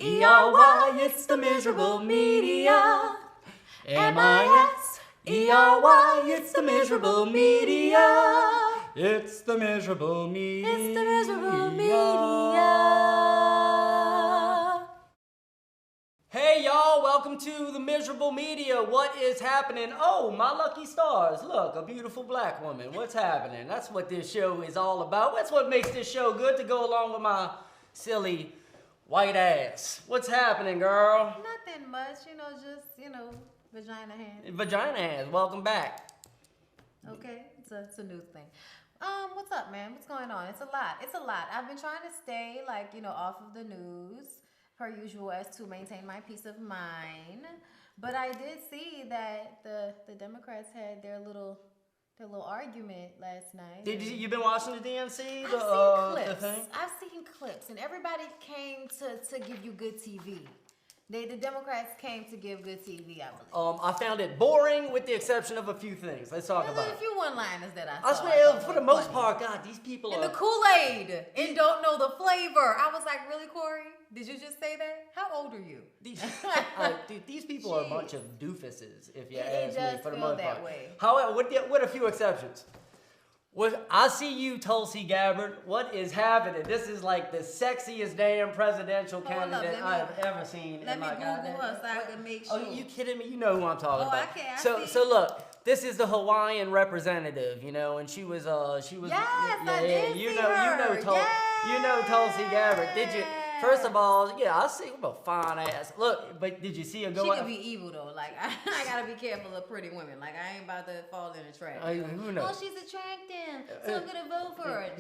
M-I-S-E-R-Y, it's the miserable media. M-I-S-E-R-Y, it's the miserable media. It's the miserable media. It's the miserable media. Hey y'all, welcome to the miserable media. What is happening? Oh, my lucky stars. Look, a beautiful black woman. What's happening? That's what this show is all about. That's what makes this show good, to go along with my silly white ass. What's happening, girl? Nothing much, just, vagina hands. Vagina hands, welcome back. Okay, it's a new thing. What's up, man? What's going on? It's a lot. I've been trying to stay, off of the news, per usual, as to maintain my peace of mind. But I did see that the Democrats had their little argument last night. You been watching the DNC? I've seen clips, and everybody came to give you good TV. The Democrats came to give good TV, I believe. I found it boring, with the exception of a few things. Let's talk about it. There's a few one-liners that I I saw. swear, for the most part, God, these people and are... the Kool-Aid and don't know the flavor. I was like, really, Corey? Did you just say that? How old are you? Dude, these people are a bunch of doofuses, if you ask me, for the feel most that part. way. However, with a few exceptions. I see you, Tulsi Gabbard. What is happening? This is like the sexiest damn presidential candidate I've ever seen in my goddamn... Let me Google her so I can make sure. Oh, you kidding me? You know who I'm talking about. Okay, So look, this is the Hawaiian representative, and she was Yes, I did see her. You know Tulsi Gabbard. Did you? First of all, I see a fine ass. Look, but did you see her go? She could be evil though. Like I gotta be careful of pretty women. Like I ain't about to fall in the trap. Who knows? Oh, she's attractive, so I'm gonna vote for her.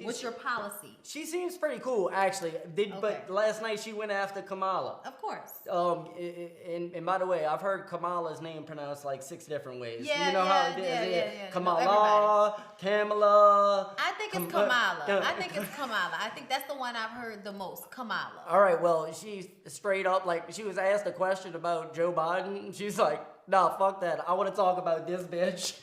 What's your policy? She seems pretty cool, actually. But last night she went after Kamala. Of course. And by the way, I've heard Kamala's name pronounced like 6 different ways. Yeah, you know how it is. Yeah. Kamala, Kamala. I think it's Kamala. I think it's Kamala. I think that's the one I've heard the most. Kamala. All right, well, she's straight up, she was asked a question about Joe Biden. She's like, nah, fuck that. I want to talk about this bitch.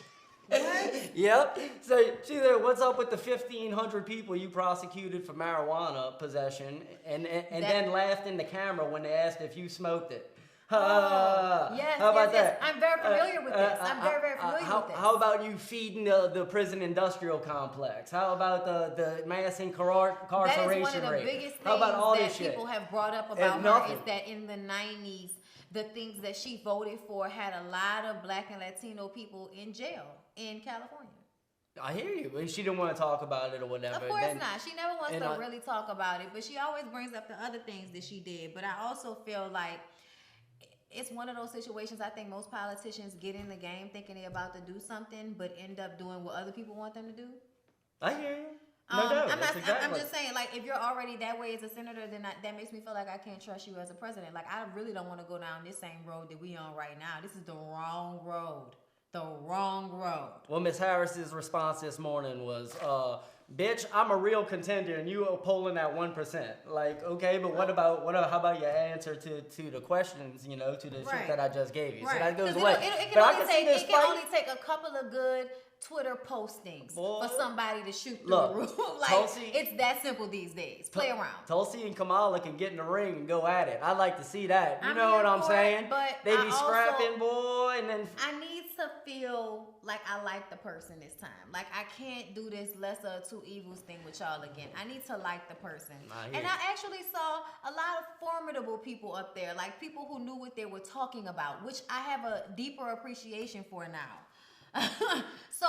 What? Yep. So she said, what's up with the 1,500 people you prosecuted for marijuana possession? And then laughed in the camera when they asked if you smoked it. Yes, how about that? I'm very familiar with this. I'm very familiar with this. How about you feeding the prison industrial complex? How about the mass incarceration That is one of the rate? biggest things How about all that this shit? people have brought up about her is that in the 90s, the things that she voted for had a lot of Black and Latino people in jail in California. I hear you, but she didn't want to talk about it or whatever. Of course not. She never wants to really talk about it, but she always brings up the other things that she did. But I also feel like it's one of those situations I think most politicians get in the game thinking they're about to do something, but end up doing what other people want them to do. I hear you. No doubt. I'm just saying, if you're already that way as a senator, then that makes me feel like I can't trust you as a president. I really don't want to go down this same road that we on right now. This is the wrong road. The wrong road. Well, Ms. Harris's response this morning was, bitch, I'm a real contender and you are polling at 1%. Okay, but how about your answer to the questions, to the shit that I just gave you? Right. So that goes away. It can only take a couple of good Twitter postings for somebody to shoot through the roof. Tulsi, it's that simple these days. Play around. Tulsi and Kamala can get in the ring and go at it. I'd like to see that. You know what I'm saying? But they be scrapping, boy, and then... I need to feel like I like the person this time. I can't do this lesser of two evils thing with y'all again. I need to like the person. And I actually saw a lot of formidable people up there, people who knew what they were talking about, which I have a deeper appreciation for now. So,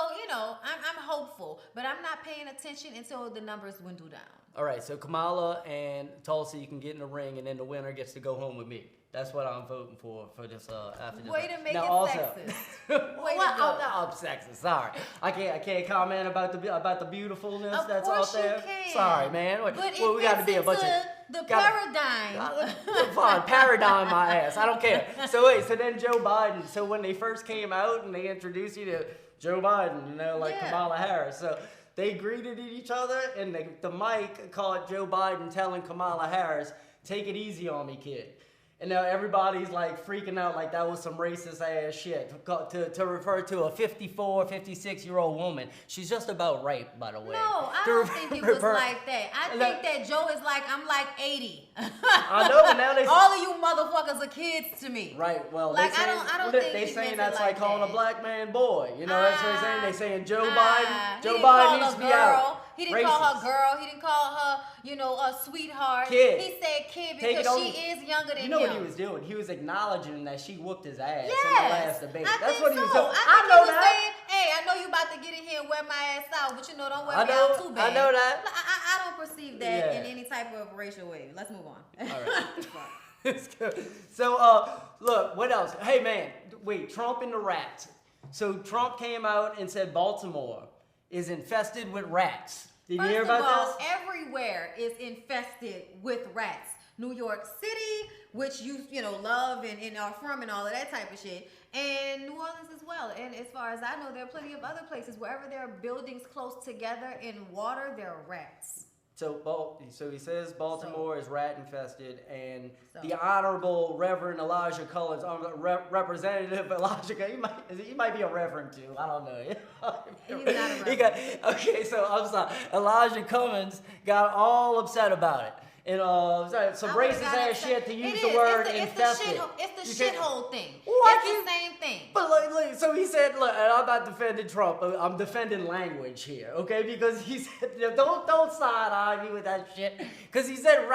I'm hopeful, but I'm not paying attention until the numbers dwindle down. All right, so Kamala and Tulsi can get in the ring, and then the winner gets to go home with me. That's what I'm voting for this after this. Way to make it sexist. I'm sexist. Sorry, I can't comment about the beautifulness that's out there. You can. Sorry, man. But we got to be a bunch of the paradigm. Fine, paradigm my ass. I don't care. So then Joe Biden. So when they first came out and they introduced you to Joe Biden, Kamala Harris. So they greeted each other, and the mic caught Joe Biden telling Kamala Harris, "Take it easy on me, kid." And now everybody's like freaking out like that was some racist ass shit to refer to a 54, 56-year-old woman. She's just about rape, by the way. No, I don't think it was like that. I think that Joe is like, I'm like 80. I know, but now they all of you motherfuckers are kids to me. Right. Well, like I don't think they saying that's like calling that. a black man boy. You know, that's what they're saying. They saying Joe Biden needs to be out. He didn't call her girl. He didn't call her, a sweetheart. Kid. He said kid because she is younger than him. You know what he was doing? He was acknowledging that she whooped his ass in the last debate. That's what he was doing. I know that. Saying, hey, I know you about to get in here and wear my ass out, but don't wear me out too bad. I know that. I don't perceive that in any type of racial way. Let's move on. All right. It's good. So, look, what else? Hey, man, wait, Trump and the rats. So Trump came out and said Baltimore is infested with rats. Did you hear about this? Everywhere is infested with rats. New York City, which you love and are from and all of that type of shit, and New Orleans as well. And as far as I know, there are plenty of other places wherever there are buildings close together in water, there are rats. So he says Baltimore is rat infested, and the Honorable Reverend Elijah Cullins, Representative Elijah, he might be a reverend too. I don't know. He's not a reverend. So I'm sorry. Elijah Cummins got all upset about it. And some racist ass shit to use the word infested. It's the shithole thing. What? It's the same thing. But look, so he said, look, and I'm not defending Trump. I'm defending language here, okay? Because he said, don't side-eye me with that shit. Because he said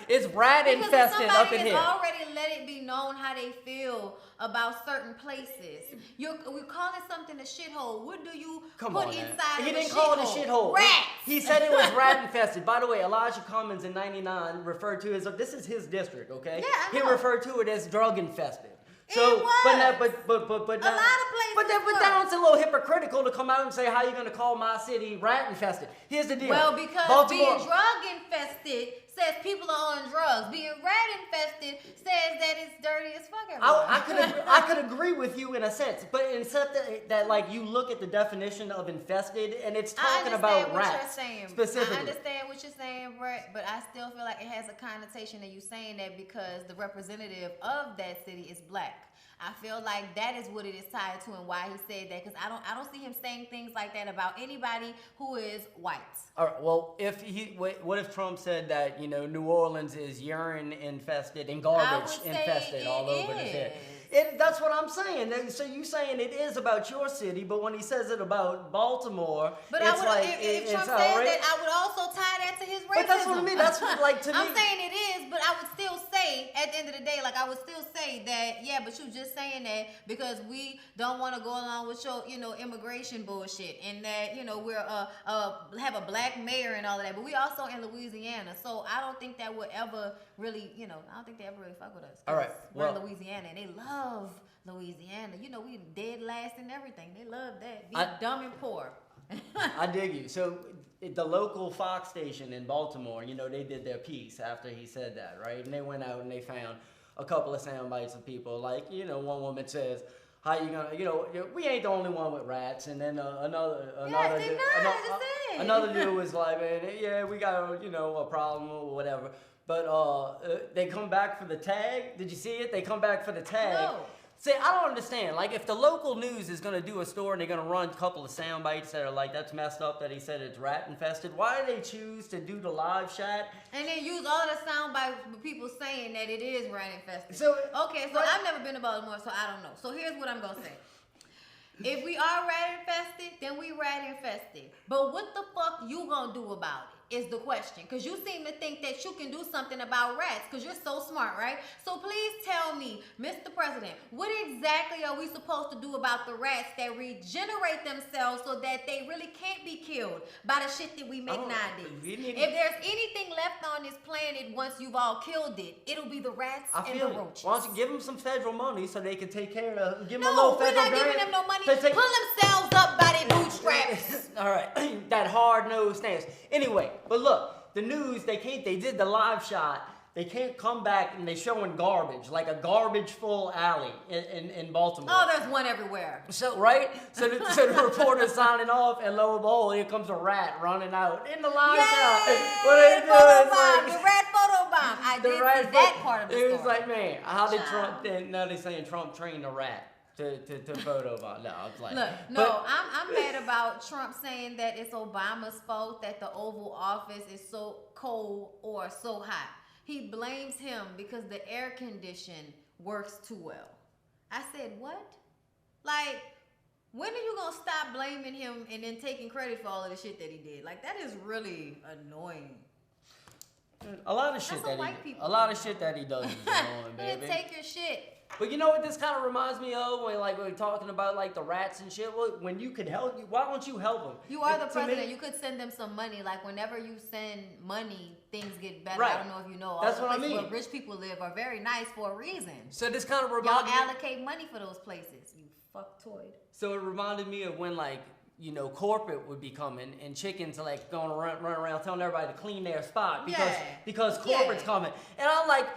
it's rat infested up in here. Because somebody has already let it be known how they feel about certain places. We're calling something a shithole. What do you put inside of a shithole? He didn't call it a shithole. Rats. He said it was rat infested. By the way, Elijah Cummins in '99 referred to this is his district, okay? Yeah, I know. He referred to it as drug infested. So, it was. but now, a lot of places. But now it's a little hypocritical to come out and say how you're going to call my city rat infested. Here's the deal. Well, because Baltimore, being drug infested says people are on drugs. Being rat infested says that it's dirty as fuck everywhere. I could agree with you in a sense, but except that like you look at the definition of infested and it's talking about rats specifically. I understand what you're saying, Brett, but I still feel like it has a connotation that you saying that because the representative of that city is black. I feel like that is what it is tied to and why he said that, because I don't see him saying things like that about anybody who is white. All right. Well, what if Trump said that New Orleans is urine infested and garbage infested all over the city? That's what I'm saying. So you saying it is about your city, but when he says it about Baltimore, but it's if Trump said that, I would also tie that to his racism. But that's what I mean. That's like to me. I'm saying it is, but I would still say at the end of the day, like I would still say that but you just saying that because we don't want to go along with your immigration bullshit and that we're have a black mayor and all of that, but we also in Louisiana, so I don't think that would ever really I don't think they ever really fuck with us. All right, we're in Louisiana and they love Louisiana. We dead last and everything. They love that. Be dumb and poor. I dig you. So the local Fox station in Baltimore, they did their piece after he said that, right? And they went out and they found a couple of sound bites of people. Like, one woman says, how you gonna, we ain't the only one with rats. And then another dude was like, man, yeah, we got, a problem or whatever. But they come back for the tag. Did you see it? They come back for the tag. No. See, I don't understand. Like, if the local news is going to do a story and they're going to run a couple of sound bites that are like, that's messed up that he said it's rat infested, why do they choose to do the live shot? And then use all the sound bites with people saying that it is rat infested. So I've never been to Baltimore, so I don't know. So here's what I'm going to say. If we are rat infested, then we rat infested. But what the fuck you going to do about it? Is the question, because you seem to think that you can do something about rats because you're so smart, right? So please tell me, Mr. President, what exactly are we supposed to do about the rats that regenerate themselves so that they really can't be killed by the shit that we make nowadays? If there's anything left on this planet once you've all killed it, it'll be the rats and the roaches. Why don't you give them some federal money so they can take care of? Give them a little federal. No, we're not giving them no money. Pull themselves up by their bootstraps. All right, that hard-nosed stance. Anyway. But look, the news, they did the live shot. They can't come back and they're showing garbage, like a garbage full alley in Baltimore. Oh, there's one everywhere. So, right? So the reporter's signing off, and lo and behold, here comes a rat running out in the live shot. What are they doing? The rat photo bomb. I did see that part of the story. It was like, man, how did Trump then? Now they're saying Trump trained a rat to photo about. No, I was like, look, no, I'm mad about Trump saying that it's Obama's fault that the Oval Office is so cold or so hot. He blames him because the air condition works too well. I said, what? Like, when are you gonna stop blaming him and then taking credit for all of the shit that he did? Like, that is really annoying. A lot of shit that he does is annoying, baby. Take your shit. But you know what this kind of reminds me of when like we're talking about like the rats and shit. Well, when you could help, why don't you help them? You are the president. You could send them some money. Like whenever you send money, things get better. Right. I don't know if you know. That's all what the I places mean. where rich people live are very nice for a reason. So this kind of reminds y'all allocate money for those places. You fucktoid. So it reminded me of when like, you know, corporate would be coming and chickens are like going to run around telling everybody to clean their spot because corporate's coming. And I'm like,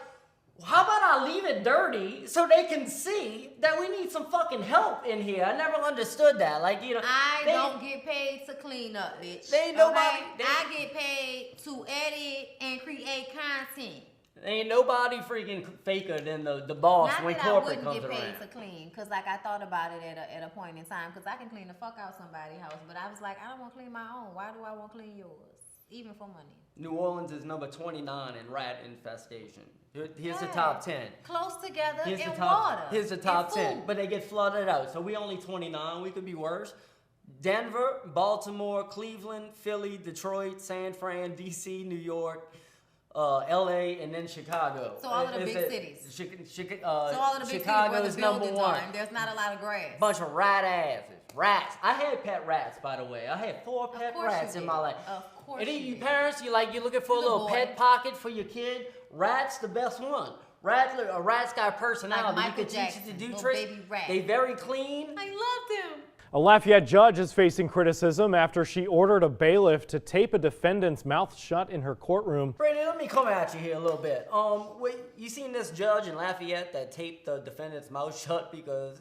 how about I leave it dirty so they can see that we need some fucking help in here? I never understood that. Like, you know, I don't get paid to clean up, bitch. I get paid to edit and create content. Ain't nobody freaking faker than the boss when corporate comes around. I wouldn't get paid to clean, because like I thought about it at a point in time, because I can clean the fuck out somebody's house, but I was like, I don't want to clean my own. Why do I want to clean yours? Even for money. New Orleans is number 29 in rat infestation. Here's the top 10. Close together water. Here's the top 10. But they get flooded out. So we only 29. We could be worse. Denver, Baltimore, Cleveland, Philly, Detroit, San Fran, D.C., New York, L.A., and then Chicago. So all of the big cities. So all of the big Chicago cities is where the number buildings 1. are and there's not a lot of grass. Bunch of rat asses. Rats. I had pet rats, by the way. I had 4 pet rats in my life. Of course. Any of you parents, you're looking for a little pet pocket for your kid? Rat's the best one. A rat's got personality. Like you can teach it to do tricks. Baby rat. They very clean. I loved him. A Lafayette judge is facing criticism after she ordered a bailiff to tape a defendant's mouth shut in her courtroom. Brandon, let me come at you here a little bit. You seen this judge in Lafayette that taped the defendant's mouth shut because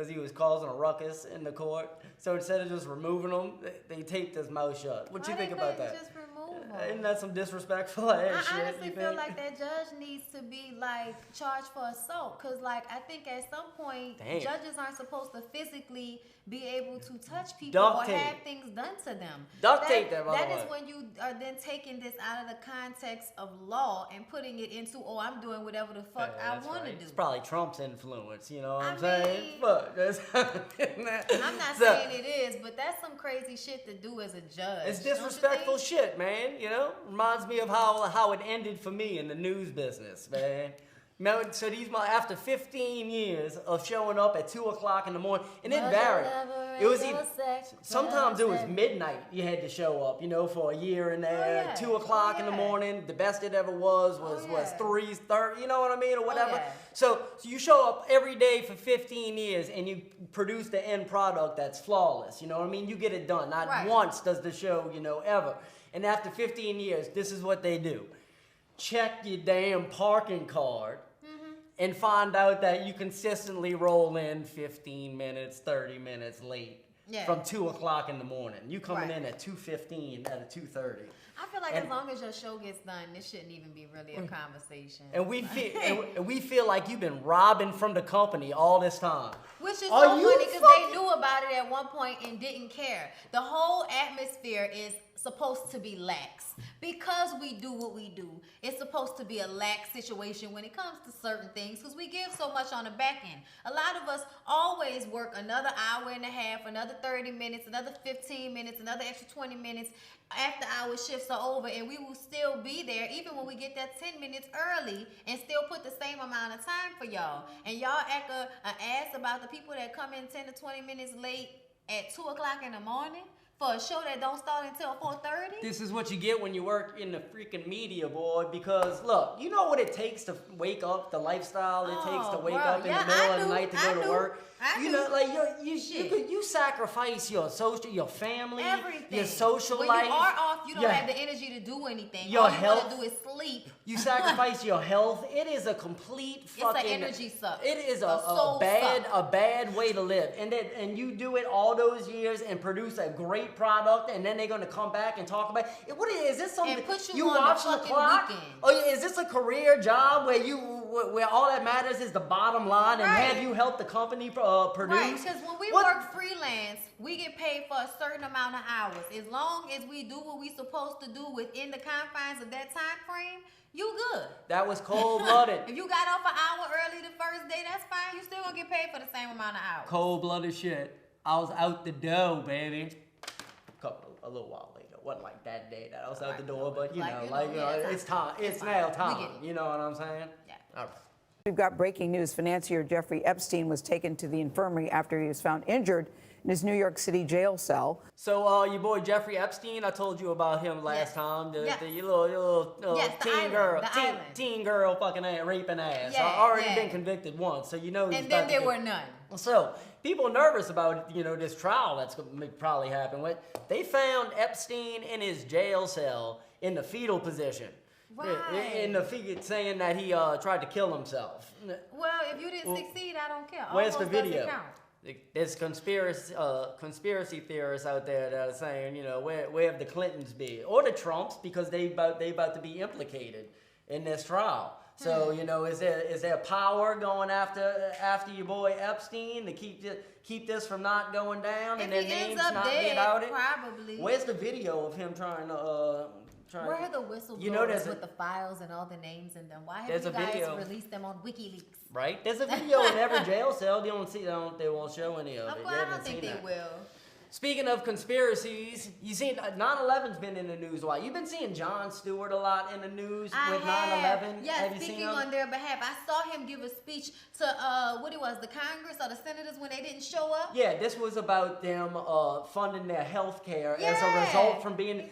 he was causing a ruckus in the court? So instead of just removing him, they taped his mouth shut. What you think about that? Just remove him. Isn't that some disrespectful ass shit? I honestly feel like that judge needs to be like charged for assault, because like I think at some point judges aren't supposed to physically be able to touch people or have things done to them. Duct tape that is when you are then taking this out of the context of law and putting it into, I'm doing whatever the fuck I want to do. It's probably Trump's influence, you know what I'm saying? But I'm not saying it is, but that's some crazy shit to do as a judge. It's disrespectful shit, man. You know, reminds me of how it ended for me in the news business, man. So after 15 years of showing up at 2 o'clock in the morning, and it varied. Sometimes it was midnight you had to show up, you know, for a year and there. 2 o'clock in the morning, the best it ever was 3:30, you know what I mean, or whatever. So you show up every day for 15 years and you produce the end product that's flawless, you know what I mean? You get it done. Not once does the show, you know, ever. And after 15 years, this is what they do. Check your damn parking card. And find out that you consistently roll in 15 minutes, 30 minutes late from 2 o'clock in the morning. You coming in at 2:15 at a 2:30. I feel like as long as your show gets done, this shouldn't even be really a conversation. And we feel like you've been robbing from the company all this time. Which is so funny because they knew about it at one point and didn't care. The whole atmosphere is supposed to be lax. Because we do what we do, it's supposed to be a lax situation when it comes to certain things because we give so much on the back end. A lot of us always work another hour and a half, another 30 minutes, another 15 minutes, another extra 20 minutes after our shifts are over, and we will still be there even when we get that 10 minutes early and still put the same amount of time for y'all. And y'all act an ass about the people that come in 10 to 20 minutes late at 2 o'clock in the morning for a show that don't start until 4:30? This is what you get when you work in the freaking media, boy, because, look, you know what it takes to wake up, the lifestyle it takes to wake up in the middle of the night to go to work? You know, like you sacrifice your social, your family, everything, your social when life. you are off, you don't have the energy to do anything. Your All you health. want to do is sleep. You sacrifice your health. It is a complete fucking. It's an energy suck. It is a bad way to live, and you do it all those years and produce a great product, and then they're gonna come back and talk about it. What is this? Something and put you on watch the the fucking clock? weekend. Oh yeah, is this a career job where all that matters is the bottom line, and have you helped the company produce? Right, because when we work freelance, we get paid for a certain amount of hours. As long as we do what we supposed to do within the confines of that time frame, you good. That was cold-blooded. If you got off an hour early the first day, that's fine. You still gonna get paid for the same amount of hours. Cold-blooded shit. I was out the door, baby. A little while later. It wasn't like that day that I was out the door, but it's time. It's now time. You know what I'm saying? Yeah. All right. We've got breaking news. Financier Jeffrey Epstein was taken to the infirmary after he was found injured in his New York City jail cell. So your boy Jeffrey Epstein, I told you about him last time. The little teen girl fucking ass, raping ass. Already been convicted once, so you know. And then there were none. So people are nervous about this trial that's gonna probably happen. They found Epstein in his jail cell in the fetal position. Right. In the figure saying that he tried to kill himself. Well, if you didn't succeed, I don't care. Where's the Almost video? doesn't count. There's conspiracy theorists out there that are saying, where have the Clintons been or the Trumps, because they about to be implicated in this trial. So is there power going after your boy Epstein to keep this from not going down and their names not being outed? Probably. Where's the video of him trying to? Where are the whistleblowers there's with the files and all the names in them? Why there's have you a guys video. released them on WikiLeaks? Right? There's a video in every jail cell. They won't show any of it. I don't think they will. Speaking of conspiracies, you seen 9/11's been in the news a lot. You've been seeing Jon Stewart a lot in the news with 9/11. Yes, have you speaking seen him? on their behalf. I saw him give a speech to the Congress or the senators when they didn't show up. Yeah, this was about them funding their health care as a result from being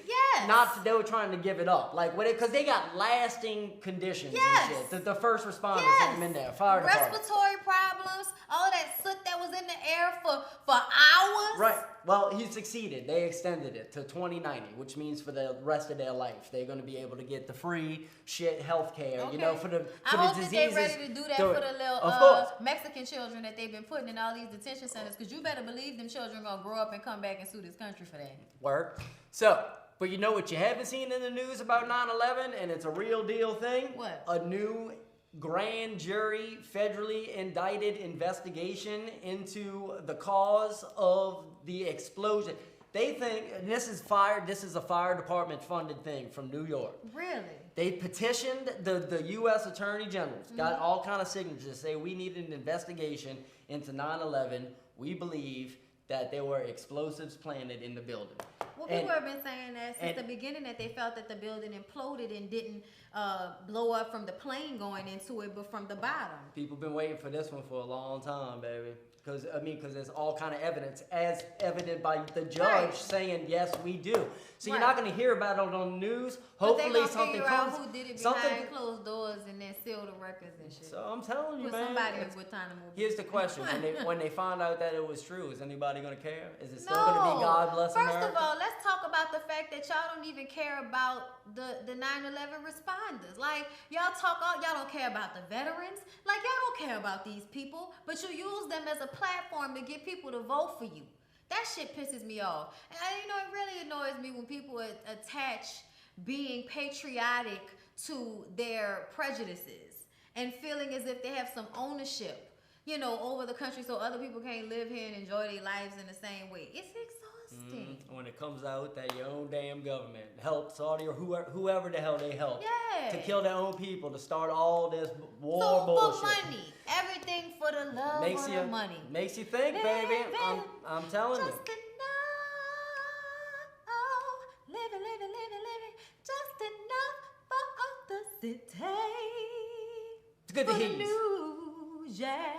they were trying to give it up, because they got lasting conditions and shit. The first responders had them in there, fire department. Respiratory problems, all that soot that was in the air for hours. Right. Well, he succeeded. They extended it to 2090, which means for the rest of their life, they're going to be able to get the free health care, for the I hope diseases. that they're ready to do that for the little Mexican children that they've been putting in all these detention centers, because you better believe them children going to grow up and come back and sue this country for that. Word. So, but you know what you haven't seen in the news about 9/11, and it's a real deal thing? What? A new grand jury federally indicted investigation into the cause of the explosion. They think, and this is a fire department funded thing from New York. Really? They petitioned the U.S. Attorney General, got all kind of signatures, say we need an investigation into 9/11. We believe that there were explosives planted in the building. Well, people have been saying that since the beginning, that they felt that the building imploded and didn't blow up from the plane going into it, but from the bottom. People been waiting for this one for a long time, baby. Because there's all kind of evidence, as evident by the judge saying, yes, we do. So you're not going to hear about it on the news. Hopefully something comes. Who did it behind closed doors and then seal the records and shit. So I'm telling you, Put man. somebody in Guantanamo. Here's the question: when they find out that it was true, is anybody going to care? Is it still going to be God bless America? First of all, let's talk about the fact that y'all don't even care about the 9/11 responders. Like y'all don't care about the veterans. Like y'all don't care about these people, but you use them as a platform to get people to vote for you. That shit pisses me off. And it really annoys me when people attach being patriotic to their prejudices and feeling as if they have some ownership, over the country, so other people can't live here and enjoy their lives in the same way. It's exhausting. When it comes out that your own damn government helped Saudi or whoever the hell they helped to kill their own people, to start all this war bullshit. For money. Everything for the love of the money. Makes you think, baby. I'm telling you. Just enough. Living. Just enough for the city. It's good to hear you. New Jack.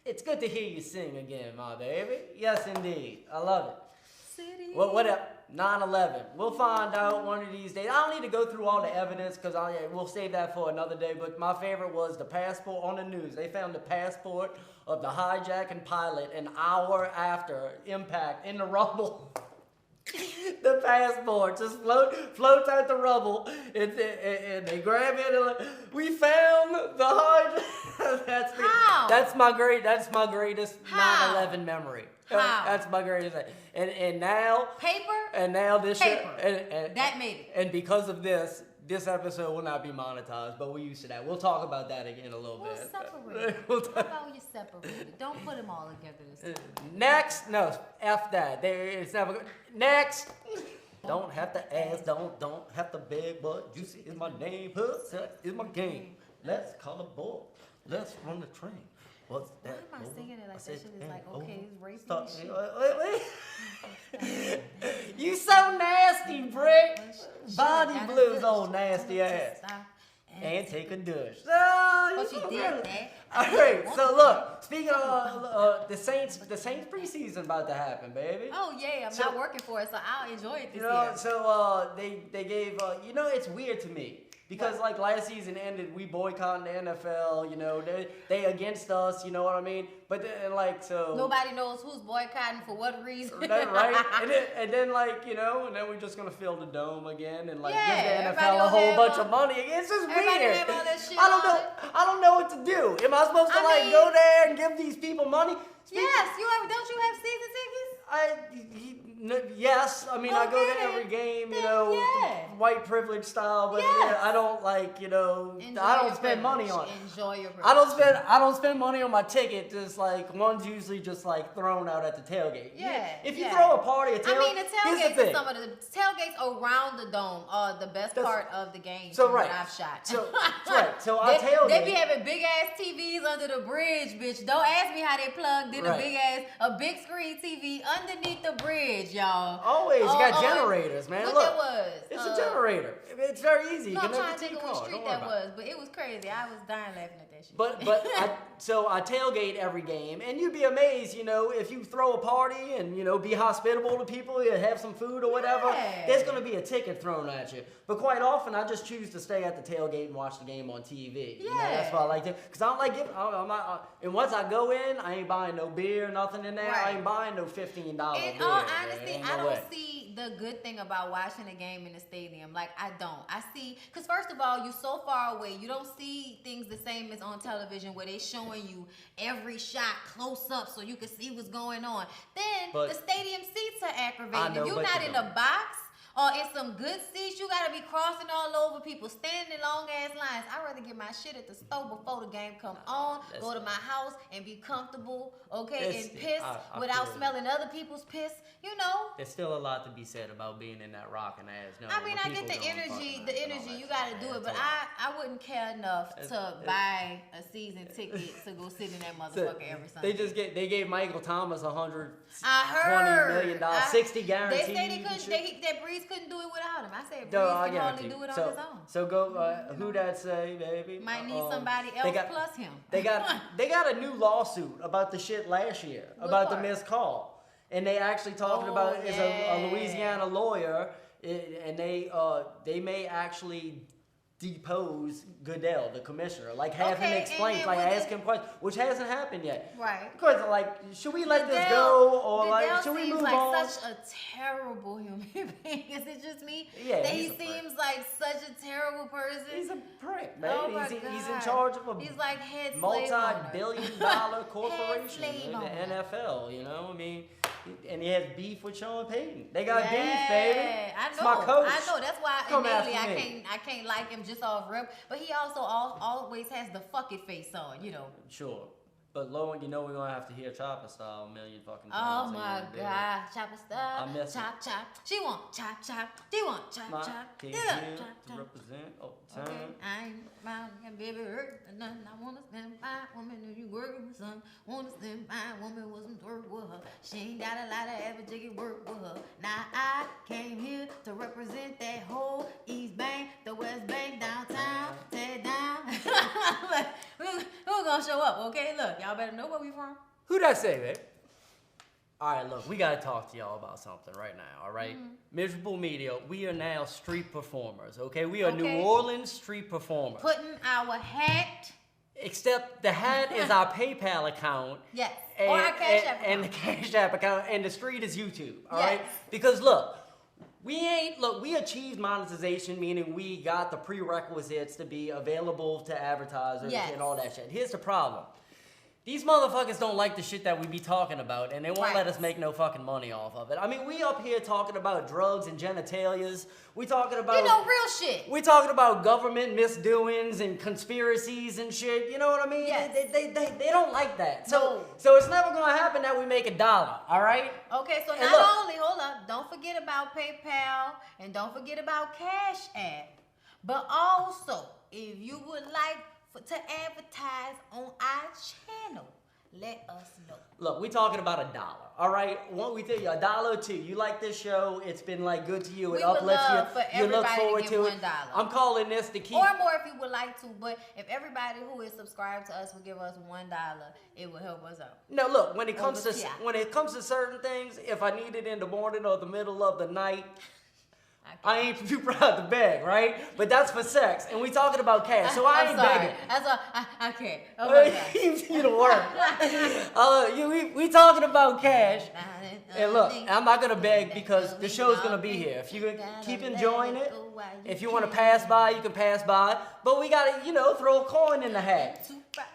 It's good to hear you sing again, my baby. Yes, indeed. I love it. City. What up? 9/11. We'll find out one of these days. I don't need to go through all the evidence because we'll save that for another day. But my favorite was the passport on the news. They found the passport of the hijacking pilot an hour after impact in the rubble. The passport just floats out the rubble, and they grab it and like, we found the hijack. That's my greatest 9/11 memory. That's my greatest thing. And now this paper. And That made it. And because of this episode will not be monetized, but we're used to that. We'll talk about that again a little bit. Separate. How about you separate? Don't put them all together this time. Next, no, F that. It's never good. Next. Don't have to ask, don't have to beg, but juicy is my name, sex is my game. Let's call a ball. Let's run the train. What's that? Why am I singing it like that shit is like, okay, it's rapey Stop. and shit? Wait. You so nasty, Brick. Body blues, old nasty ass. And take a douche. But you did that. All right, so look, speaking of the Saints preseason about to happen, baby. Oh yeah, I'm not working for it, so I'll enjoy it this year. So they gave it's weird to me. Because like last season ended, we boycotting the NFL, they against us, you know what I mean? But then nobody knows who's boycotting for what reason. Right? And then we're just gonna fill the dome again and give the everybody NFL a will whole have bunch of money. It's just everybody weird. have all that shit I don't know what to do. Am I supposed to go there and give these people money? Yes, don't you have season tickets? Yes, I mean I go to every game, white privilege style, but I don't I don't spend money on it. Enjoy your privilege. I don't spend money on my ticket. Just one's usually just thrown out at the tailgate. Yeah. If you throw a party at tailgate, the tailgates some of the tailgates around the dome are the best part of the game. So that I've shot. So our tailgate. They be having big ass TVs under the bridge, bitch. Don't ask me how they plugged in a big screen TV underneath the bridge, y'all. Always, you got generators, man. What Look, that was? it's a generator. It's very easy. No, you I'm can trying to think of what street that was, but it was crazy. I was dying laughing at that shit. But I tailgate every game, and you'd be amazed, if you throw a party and be hospitable to people, you have some food or whatever. Yeah. There's gonna be a ticket thrown at you. But quite often, I just choose to stay at the tailgate and watch the game on TV. Yeah. That's why I like to, because I don't like giving. And once I go in, I ain't buying no beer, nothing in there. I ain't buying no $15 In beer. all honesty, I don't see the good thing about watching a game in the stadium. I don't. I see, because first of all, you're so far away. You don't see things the same as on television where they showing you every shot close up so you can see what's going on. Then the stadium seats are aggravating. If you're not in a box or in some good seats, you gotta be crossing all over people, standing in long ass lines. I'd rather get my shit at the store before the game come on, go to my house and be comfortable, and piss without smelling other people's piss. There's still a lot to be said about being in that rockin' ass. I get the energy. The energy, you gotta do it, but I wouldn't care enough to buy a season ticket to go sit in that motherfucker every Sunday. They gave Michael Thomas $120 million, $60 guaranteed. They say they couldn't. That Breeze couldn't do it without him. I said Breeze can hardly do it on his own. So go. Who that say, baby? Might need somebody else plus him. They got a new lawsuit about the shit last year about the missed call. And they actually talking about it is a Louisiana lawyer, and they may actually depose Goodell, the commissioner, have him explain, ask him questions, which hasn't happened yet. Right. Because should we let this go, or Goodell should we seems move on? Such a terrible human being. Is it just me? Yeah, that he seems like such a terrible person. He's a prick, man. Oh my He's God. in charge of a he's like head multi-billion-dollar corporation in the owner. NFL. And he has beef with Sean Payton. They got beef, baby. I know. It's my coach. I know. That's why Come innately I can't like him just off rip. But he also always has the fuck it face on, Sure. But we're gonna have to hear Chopper style a million fucking Oh times. my God, Chopper style. I miss chop chop. She want chop chop. She want chop chop. Team Get here up, chop to chop. represent all the time. Okay, I ain't about to baby hurt or nothing. I wanna stand by a woman if you working with some. Wanna stand by a woman with some work with her. She ain't got a lot of average jiggy work with her. Now I came here to represent that whole East Bank, the West Bank, downtown, tear down. Who's gonna show up? Okay, look, y'all better know where we from. Who that say, babe? All right, look, we gotta talk to y'all about something right now, all right? Miserable Media, we are now street performers, okay? We are New Orleans street performers. Putting our hat. Except the hat is our PayPal account. Yes. And, Or our Cash App account. And the Cash App account, and the street is YouTube, all right? Yes. Because look, we achieved monetization, meaning we got the prerequisites to be available to advertisers and all that shit. Here's the problem. These motherfuckers don't like the shit that we be talking about, and they won't let us make no fucking money off of it. I mean, we up here talking about drugs and genitalias. We talking about... real shit. We talking about government misdoings and conspiracies and shit. You know what I mean? Yes. They don't like that. So it's never going to happen that we make $1, all right? Okay, so And not look, only, hold up, don't forget about PayPal, and don't forget about Cash App, but also, if you would like to advertise on our channel, let us know. Look, we talking about $1, all right? Won't we tell you $1 too? You like this show? It's been like good to you. It uplifts you. You look forward to it. $1. I'm calling this to keep. Or more if you would like to, but if everybody who is subscribed to us would give us $1, it would help us out. No, look, when it comes to certain things, if I need it in the morning or the middle of the night, I ain't too proud to beg, right? But that's for sex, and we talking about cash, so I ain't begging. I can't. Oh my God. You the worst. We talking about cash, and look, I'm not gonna beg because the show's gonna be here. If you keep enjoying it, if you want to pass by, you can pass by. But we gotta, throw a coin in the hat.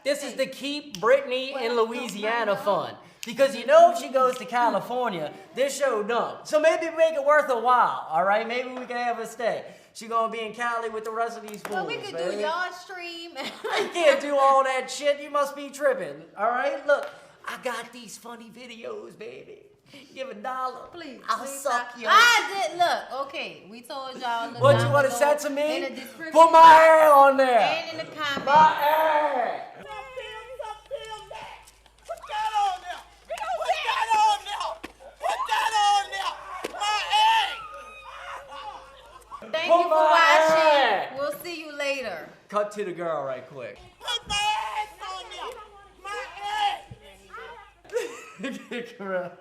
This is the Keep Britney in Louisiana fund. Because if she goes to California, this show done. So maybe make it worth a while, all right? Maybe we can have her stay. She gonna be in Cali with the rest of these fools. Well, we could do y'all stream. You can't do all that shit. You must be tripping, all right? Look, I got these funny videos, baby. Give $1. Please. I'll suck you. I did. Look, okay. We told y'all. What you want to set to me? In the description. Put my hair on there. And in the comments. My hair. Thank you for watching. We'll see you later. Cut to the girl right quick. Put my ass on there. My ass. Girl.